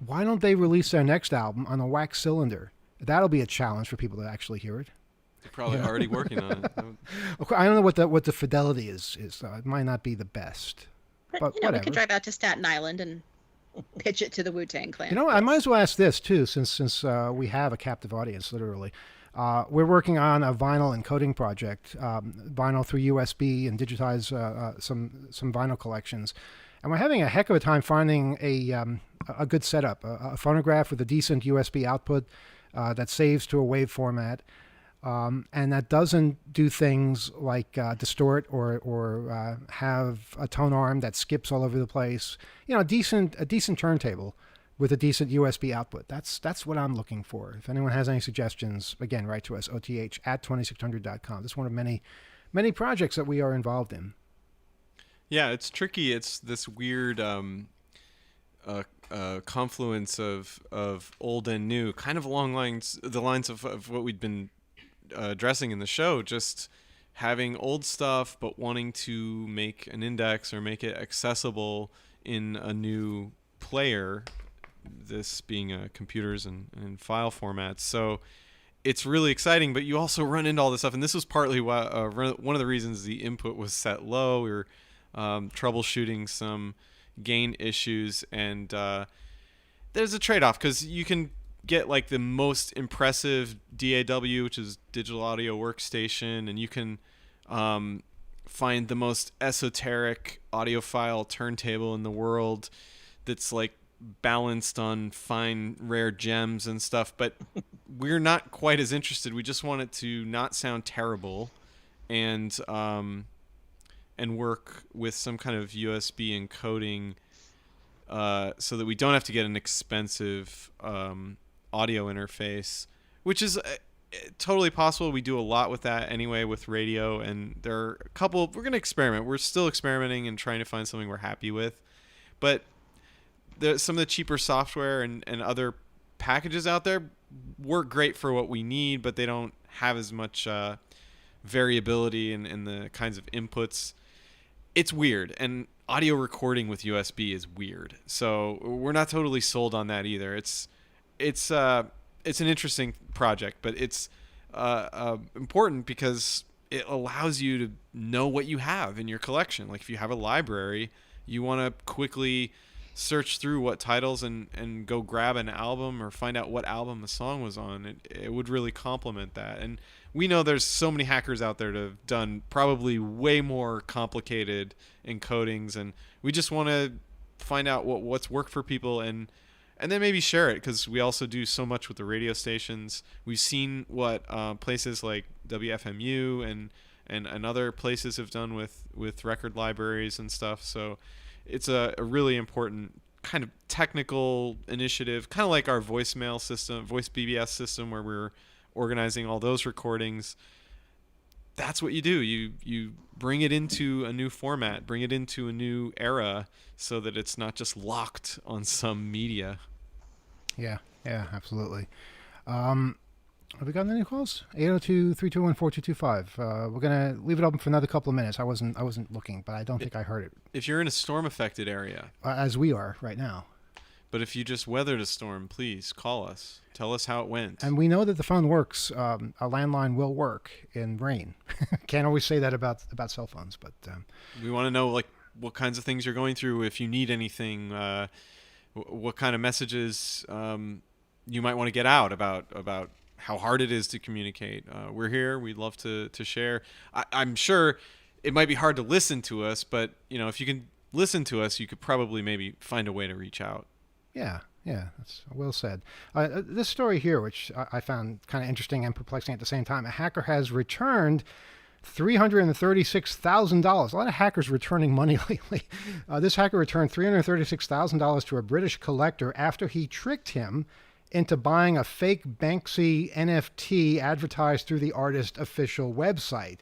Why don't they release their next album on a wax cylinder? That'll be a challenge for people to actually hear it. They're probably already working on it. Okay, I don't know what the fidelity is. It might not be the best. But you know, we whatever. could drive out to Staten Island and pitch it to the Wu-Tang Clan. You know, I might as well ask this too, since we have a captive audience, literally. We're working on a vinyl encoding project, vinyl through USB, and digitize some vinyl collections. And we're having a heck of a time finding a good setup, a phonograph with a decent USB output that saves to a WAV format, and that doesn't do things like distort or have a tone arm that skips all over the place. You know, a decent turntable with a decent USB output. That's what I'm looking for. If anyone has any suggestions, again, write to us, oth@2600.com. This is one of many projects that we are involved in. Yeah, it's tricky. It's this weird confluence of old and new, kind of along the lines of what we'd been addressing in the show, just having old stuff but wanting to make an index or make it accessible in a new player, this being computers and file formats. So it's really exciting, but you also run into all this stuff, and this was partly why one of the reasons the input was set low. We were troubleshooting some gain issues, and there's a trade-off, because you can get like the most impressive DAW, which is digital audio workstation, and you can find the most esoteric audiophile turntable in the world that's like balanced on fine rare gems and stuff, but we're not quite as interested. We just want it to not sound terrible, and work with some kind of USB encoding, so that we don't have to get an expensive audio interface, which is totally possible. We do a lot with that anyway with radio, and there are a couple. We're going to experiment. We're still experimenting and trying to find something we're happy with, but some of the cheaper software and other packages out there work great for what we need, but they don't have as much variability in the kinds of inputs. It's weird, and audio recording with USB is weird, so we're not totally sold on that either. It's an interesting project, but it's important because it allows you to know what you have in your collection. Like if you have a library, you want to quickly search through what titles and go grab an album or find out what album the song was on. It would really complement that. And we know there's so many hackers out there that have done probably way more complicated encodings, and we just want to find out what's worked for people and then maybe share it, because we also do so much with the radio stations. We've seen what places like WFMU and other places have done with record libraries and stuff. So it's a really important kind of technical initiative, kind of like our voicemail system, voice BBS system, where we're organizing all those recordings. That's what you do. You bring it into a new format, bring it into a new era, so that it's not just locked on some media. Yeah, absolutely. Have we gotten any calls? 802-321-4225. We're gonna leave it open for another couple of minutes. I wasn't looking, but I don't think I heard it. If you're in a storm-affected area, as we are right now. But if you just weathered a storm, please call us. Tell us how it went. And we know that the phone works. A landline will work in rain. Can't always say that about cell phones, but we want to know like what kinds of things you're going through. If you need anything, what kind of messages you might want to get out about how hard it is to communicate. We're here. We'd love to share. I'm sure it might be hard to listen to us, but if you can listen to us, you could probably maybe find a way to reach out. Yeah, that's well said. This story here, which I found kind of interesting and perplexing at the same time, a hacker has returned $336,000. A lot of hackers returning money lately. This hacker returned $336,000 to a British collector after he tricked him into buying a fake Banksy NFT advertised through the artist's official website.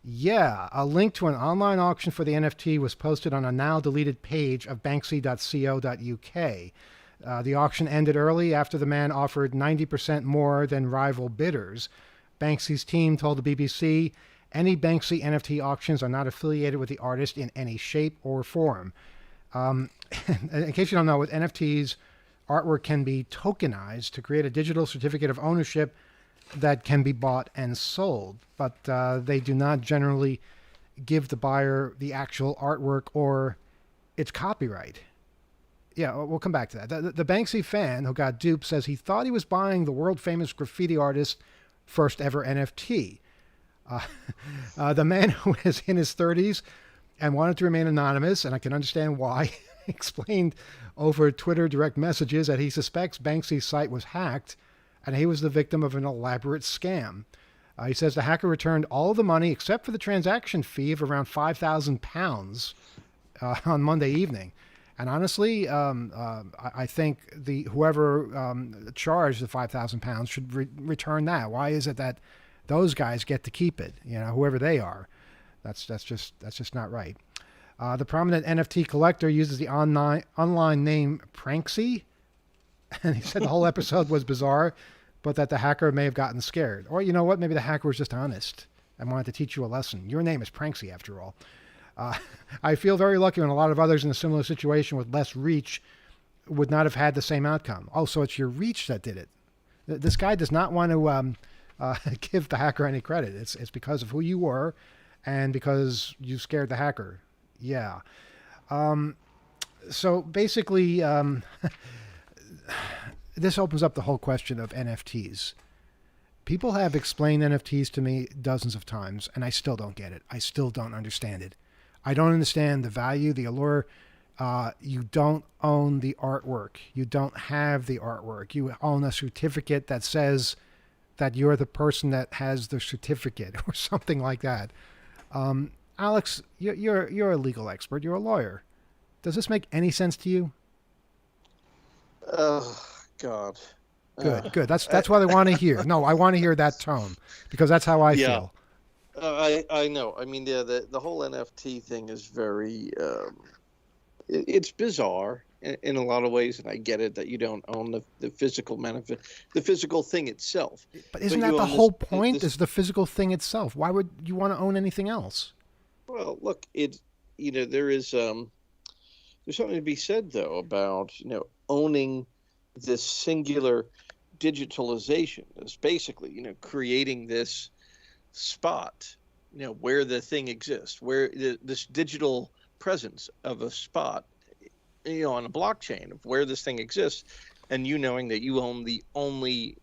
Yeah, a link to an online auction for the NFT was posted on a now deleted page of banksy.co.uk. The auction ended early after the man offered 90% more than rival bidders. Banksy's team told the BBC any Banksy NFT auctions are not affiliated with the artist in any shape or form. In case you don't know, with NFTs, artwork can be tokenized to create a digital certificate of ownership that can be bought and sold, but they do not generally give the buyer the actual artwork or its copyright. Yeah, we'll come back to that. The Banksy fan who got duped says he thought he was buying the world famous graffiti artist's first ever NFT. The man, who is in his 30s and wanted to remain anonymous, and I can understand why, explained over Twitter direct messages that he suspects Banksy's site was hacked and he was the victim of an elaborate scam. He says the hacker returned all of the money except for the transaction fee of around £5,000 on Monday evening. And honestly, I think whoever charged the £5,000 should return that. Why is it that those guys get to keep it? You know, whoever they are, that's just not right. The prominent NFT collector uses the online name Pranksy, and he said the whole episode was bizarre, but that the hacker may have gotten scared. Or you know what? Maybe the hacker was just honest and wanted to teach you a lesson. Your name is Pranksy, after all. I feel very lucky when a lot of others in a similar situation with less reach would not have had the same outcome. Oh, so it's your reach that did it. This guy does not want to give the hacker any credit. It's because of who you were and because you scared the hacker. Yeah. So basically, this opens up the whole question of NFTs. People have explained NFTs to me dozens of times, and I still don't get it. I still don't understand it. I don't understand the value, the allure. You don't own the artwork. You don't have the artwork. You own a certificate that says that you're the person that has the certificate or something like that. Alex, you're a legal expert. You're a lawyer. Does this make any sense to you? Oh, God. Good. That's what I want to hear. No, I want to hear that tone because that's how I feel. I know. I mean, the whole NFT thing is very, it's bizarre in a lot of ways, and I get it that you don't own the physical the physical thing itself. But isn't that the whole point? Is the physical thing itself? Why would you want to own anything else? Well, look, there is there's something to be said though about owning this singular digitalization. It's basically creating this spot where the thing exists, where this digital presence of a spot on a blockchain of where this thing exists, and knowing that you own the only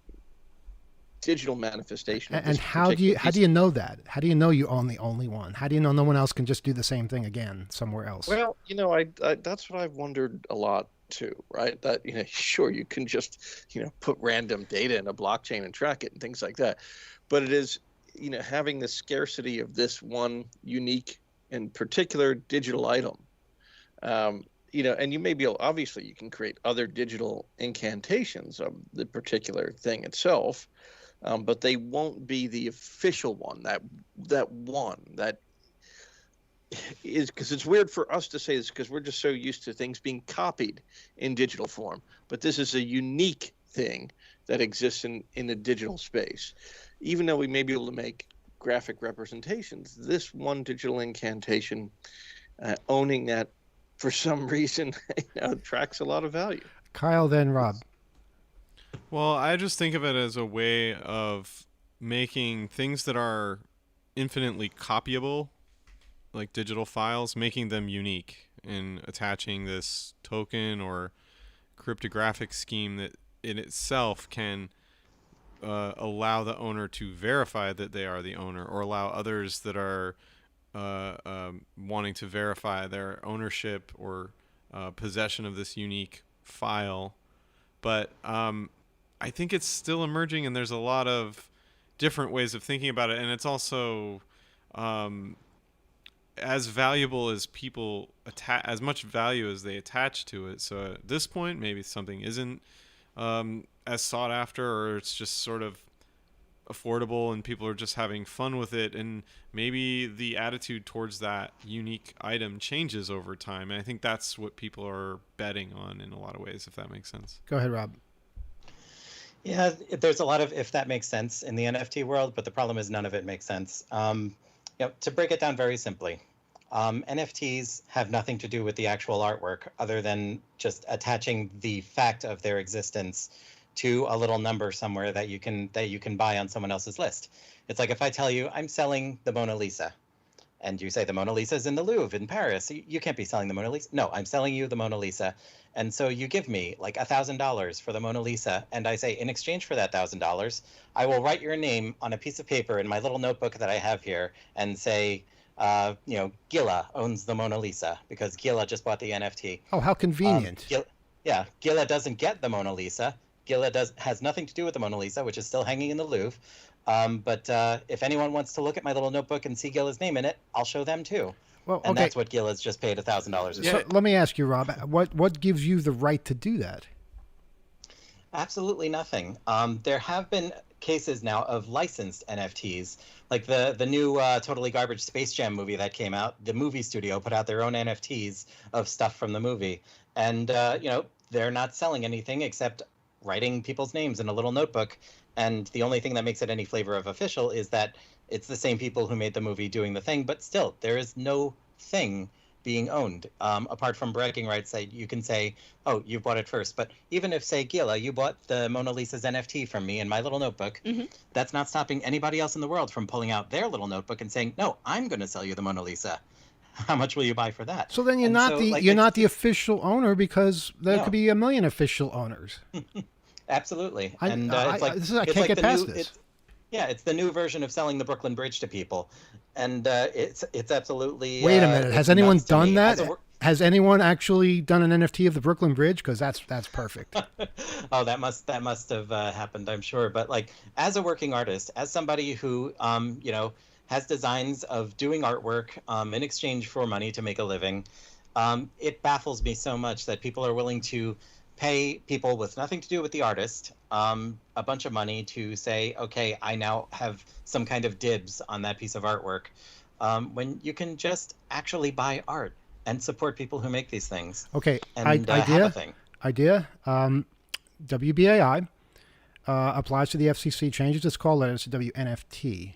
digital manifestation of and how do you know that? How do you know you own the only one? How do you know no one else can just do the same thing again somewhere else? Well, I that's what I've wondered a lot too, right? That sure, you can just put random data in a blockchain and track it and things like that, but it is having the scarcity of this one unique and particular digital item. And you may be able, obviously you can create other digital incantations of the particular thing itself, but they won't be the official one. That one that is, because it's weird for us to say this because we're just so used to things being copied in digital form, but this is a unique thing that exists in the digital space. Even though we may be able to make graphic representations, this one digital incantation, owning that for some reason, attracts a lot of value. Kyle, then Rob. Well, I just think of it as a way of making things that are infinitely copyable, like digital files, making them unique and attaching this token or cryptographic scheme that in itself can allow the owner to verify that they are the owner, or allow others that are wanting to verify their ownership or possession of this unique file. But I think it's still emerging, and there's a lot of different ways of thinking about it, and it's also as valuable as people as much value as they attach to it. So at this point, maybe something isn't as sought after, or it's just sort of affordable and people are just having fun with it, and maybe the attitude towards that unique item changes over time. And I think that's what people are betting on in a lot of ways, if that makes sense. Go ahead, Rob. Yeah, there's a lot of if that makes sense in the NFT world, but the problem is none of it makes sense. To break it down very simply, NFTs have nothing to do with the actual artwork other than just attaching the fact of their existence to a little number somewhere that you can buy on someone else's list. It's like if I tell you I'm selling the Mona Lisa, and you say the Mona Lisa is in the Louvre in Paris. You can't be selling the Mona Lisa. No, I'm selling you the Mona Lisa. And so you give me like $1,000 for the Mona Lisa. And I say, in exchange for that $1,000, I will write your name on a piece of paper in my little notebook that I have here and say, Gila owns the Mona Lisa because Gila just bought the NFT. Oh, how convenient. Gila doesn't get the Mona Lisa. Gila has nothing to do with the Mona Lisa, which is still hanging in the Louvre. But if anyone wants to look at my little notebook and see Gila's name in it, I'll show them too. Well, and okay. that's what Gila's just paid $1,000 for. So let me ask you, Rob, what gives you the right to do that? Absolutely nothing. There have been cases now of licensed NFTs, like the new Totally Garbage Space Jam movie that came out. The movie studio put out their own NFTs of stuff from the movie, and they're not selling anything except writing people's names in a little notebook. And the only thing that makes it any flavor of official is that it's the same people who made the movie doing the thing, but still, there is no thing being owned apart from bragging rights that you can say, oh, you bought it first. But even if, say, Gila, you bought the Mona Lisa's NFT from me in my little notebook, that's not stopping anybody else in the world from pulling out their little notebook and saying, no, I'm going to sell you the Mona Lisa. How much will you buy for that? So then you're not the official owner, because there could be a million official owners. Absolutely. I can't get past this. It's the new version of selling the Brooklyn Bridge to people, and it's absolutely. Wait a minute. Has anyone done that? Has anyone actually done an NFT of the Brooklyn Bridge? Because that's perfect. Oh, that must have happened, I'm sure. But like, as a working artist, as somebody who has designs of doing artwork in exchange for money to make a living, it baffles me so much that people are willing to pay people with nothing to do with the artist a bunch of money to say, okay, I now have some kind of dibs on that piece of artwork, when you can just actually buy art and support people who make these things. Okay, and have a thing. Idea. WBAI applies to the FCC, changes its call letters to WNFT.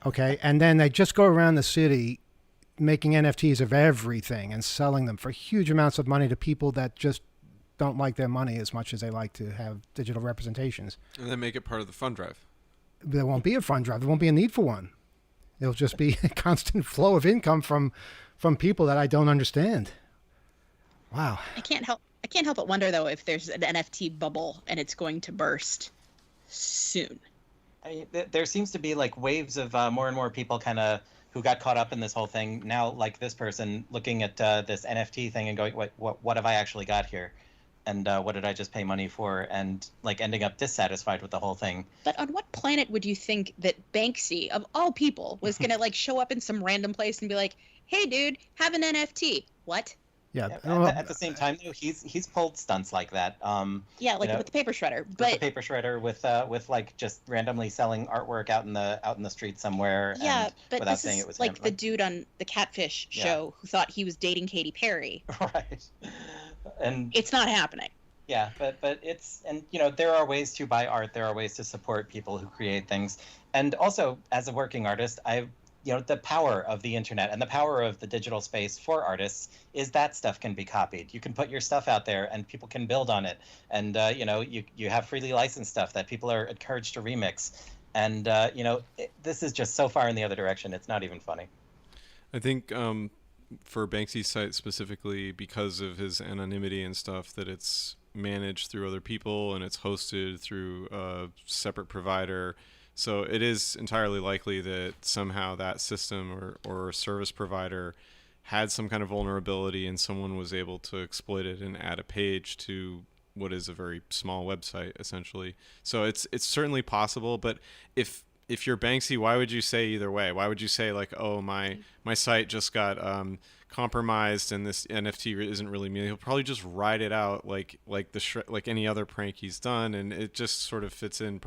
Okay, and then they just go around the city making NFTs of everything and selling them for huge amounts of money to people that just don't like their money as much as they like to have digital representations. And then make it part of the fund drive. There won't be a fund drive. There won't be a need for one. It'll just be a constant flow of income from people that I don't understand. Wow. I can't help but wonder, though, if there's an NFT bubble and it's going to burst soon. There seems to be like waves of more and more people kind of who got caught up in this whole thing now, like this person looking at this NFT thing and going, what have I actually got here? And what did I just pay money for? And like ending up dissatisfied with the whole thing. But on what planet would you think that Banksy, of all people, was going to like show up in some random place and be like, hey, dude, have an NFT? What? Yeah. At the same time, though, he's pulled stunts like that. With the paper shredder. But with the paper shredder, with like just randomly selling artwork out in the street somewhere. Yeah, and but without this saying is it was like him. the dude on the Catfish show who thought he was dating Katy Perry. Right. And it's not happening. Yeah, but it's, and there are ways to buy art. There are ways to support people who create things. And also, as a working artist, the power of the internet and the power of the digital space for artists is that stuff can be copied. You can put your stuff out there and people can build on it. And, you have freely licensed stuff that people are encouraged to remix. And, this is just so far in the other direction. It's not even funny. I think for Banksy's site specifically, because of his anonymity and stuff, that it's managed through other people and it's hosted through a separate provider. So it is entirely likely that somehow that system or service provider had some kind of vulnerability and someone was able to exploit it and add a page to what is a very small website, essentially. So it's certainly possible, but if you're Banksy, why would you say either way? Why would you say like, oh, my site just got compromised and this NFT isn't really me? He'll probably just ride it out like any other prank he's done, and it just sort of fits in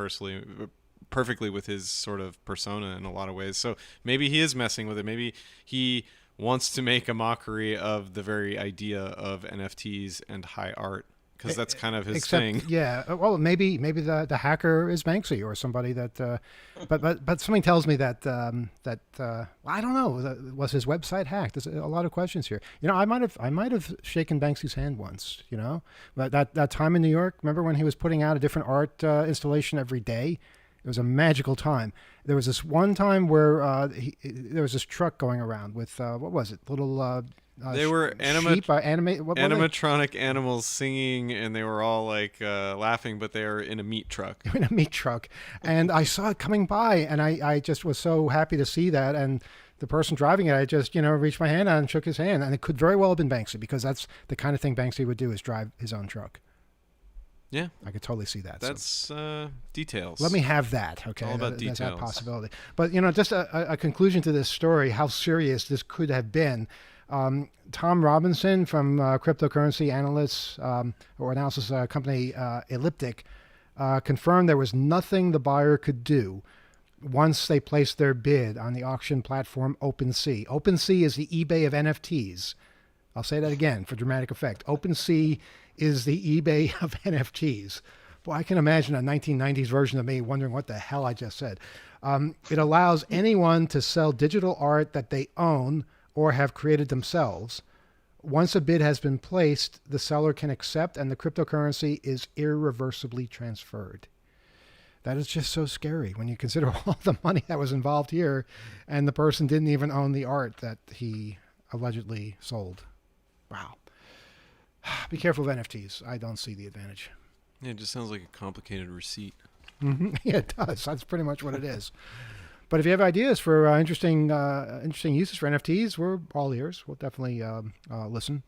perfectly with his sort of persona in a lot of ways. So maybe he is messing with it. Maybe he wants to make a mockery of the very idea of NFTs and high art, because that's kind of his thing. Yeah, well, maybe the hacker is Banksy or somebody that. But something tells me that I don't know. Was his website hacked? There's a lot of questions here. I might have shaken Banksy's hand once. But that time in New York. Remember when he was putting out a different art installation every day? It was a magical time. There was this one time where there was this truck going around with what was it? Little. They were sheep, animatronic animals singing, and they were all like laughing, but they were in a meat truck. In a meat truck, and I saw it coming by, and I just was so happy to see that. And the person driving it, I just reached my hand out and shook his hand, and it could very well have been Banksy, because that's the kind of thing Banksy would do, is drive his own truck. Yeah, I could totally see that. That's details. Let me have that. Okay, all about details. There's that possibility. But just a conclusion to this story, how serious this could have been. Tom Robinson from cryptocurrency analysts or analysis company Elliptic confirmed there was nothing the buyer could do once they placed their bid on the auction platform OpenSea. OpenSea is the eBay of NFTs. I'll say that again for dramatic effect. OpenSea is the eBay of NFTs. Boy, I can imagine a 1990s version of me wondering what the hell I just said. It allows anyone to sell digital art that they own or have created themselves. Once a bid has been placed, the seller can accept, and the cryptocurrency is irreversibly transferred. That is just so scary when you consider all the money that was involved here, and the person didn't even own the art that he allegedly sold. Wow. Be careful of NFTs. I don't see the advantage. Yeah, it just sounds like a complicated receipt. Yeah, it does. That's pretty much what it is. But if you have ideas for interesting uses for NFTs, we're all ears. We'll definitely listen.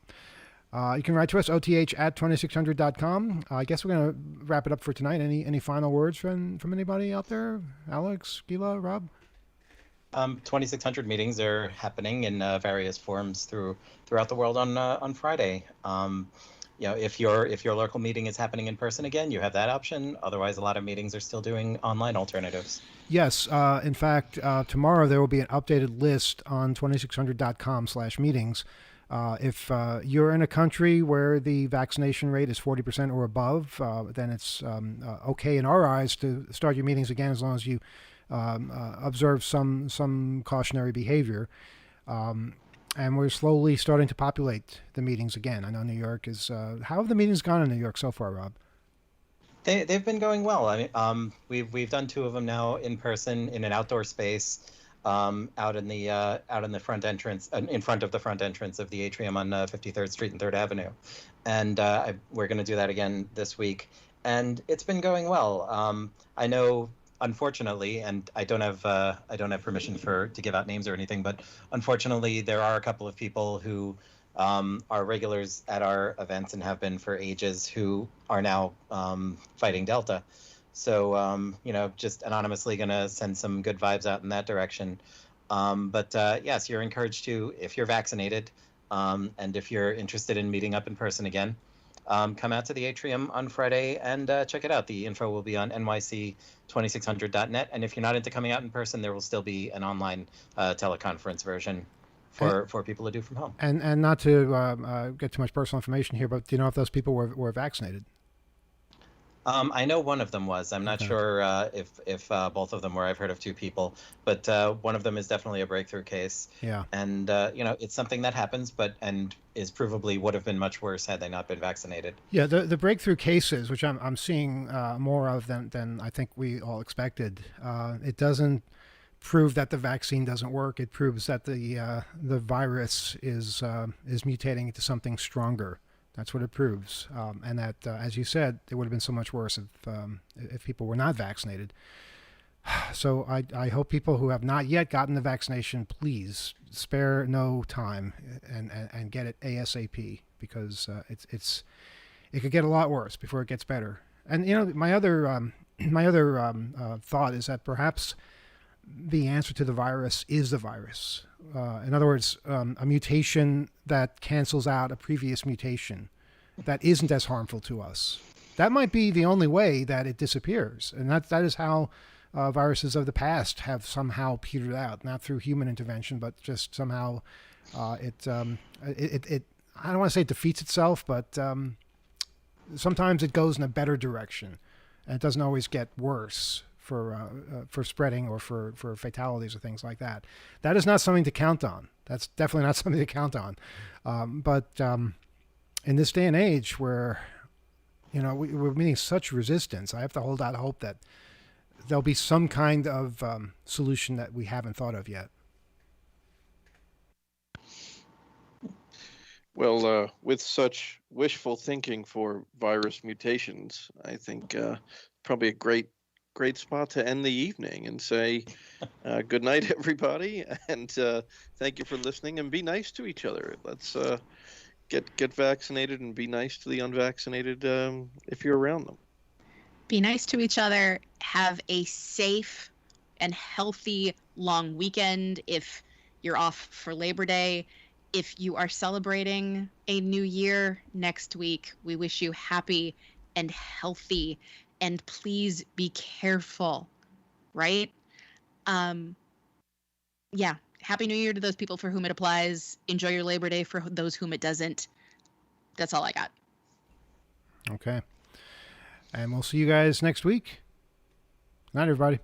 You can write to us, oth@2600.com. I guess we're going to wrap it up for tonight. Any final words from anybody out there? Alex, Gila, Rob? 2600 meetings are happening in various forms throughout the world on Friday. If your local meeting is happening in person again, you have that option. Otherwise, a lot of meetings are still doing online alternatives. Yes. In fact, tomorrow there will be an updated list on 2600.com/meetings. If you're in a country where the vaccination rate is 40% or above, then it's okay in our eyes to start your meetings again, as long as you observe some cautionary behavior. And we're slowly starting to populate the meetings again. I know New York is. How have the meetings gone in New York so far, Rob? They've been going well. I mean, we've done 2 of them now in person in an outdoor space, out in the front entrance, in front of the front entrance of the atrium on 53rd Street and 3rd Avenue, and we're going to do that again this week. And it's been going well. I know, unfortunately, and I don't have permission to give out names or anything, but unfortunately, there are a couple of people who are regulars at our events and have been for ages, who are now fighting Delta. So, just anonymously going to send some good vibes out in that direction. But yes, you're encouraged to, if you're vaccinated, and if you're interested in meeting up in person again, come out to the atrium on Friday and check it out. The info will be on nyc2600.net. And if you're not into coming out in person, there will still be an online teleconference version for people to do from home. And not to get too much personal information here, but do you know if those people were vaccinated? I know one of them was. I'm not sure if both of them were. I've heard of 2 people, but one of them is definitely a breakthrough case. Yeah. And it's something that happens, and is provably would have been much worse had they not been vaccinated. Yeah, the breakthrough cases, which I'm seeing more of than I think we all expected. It doesn't prove that the vaccine doesn't work. It proves that the virus is mutating into something stronger. That's what it proves, and that, as you said, it would have been so much worse if people were not vaccinated. So I hope people who have not yet gotten the vaccination, please spare no time and get it ASAP, because it could get a lot worse before it gets better. And my other thought is that perhaps the answer to the virus is the virus. In other words, a mutation that cancels out a previous mutation that isn't as harmful to us. That might be the only way that it disappears, and that is how viruses of the past have somehow petered out, not through human intervention, but just somehow it I don't want to say it defeats itself, but sometimes it goes in a better direction, and it doesn't always get worse for spreading or for fatalities or things like that. That is not something to count on. That's definitely not something to count on. But in this day and age where, we're meeting such resistance, I have to hold out hope that there'll be some kind of solution that we haven't thought of yet. Well, with such wishful thinking for virus mutations, I think probably a great spot to end the evening and say good night, everybody, and thank you for listening. And be nice to each other. Let's get vaccinated and be nice to the unvaccinated if you're around them. Be nice to each other. Have a safe and healthy long weekend if you're off for Labor Day. If you are celebrating a new year next week, we wish you happy and healthy, and please be careful, right? Yeah. Happy New Year to those people for whom it applies. Enjoy your Labor Day for those whom it doesn't. That's all I got. Okay. And we'll see you guys next week. Good night, everybody.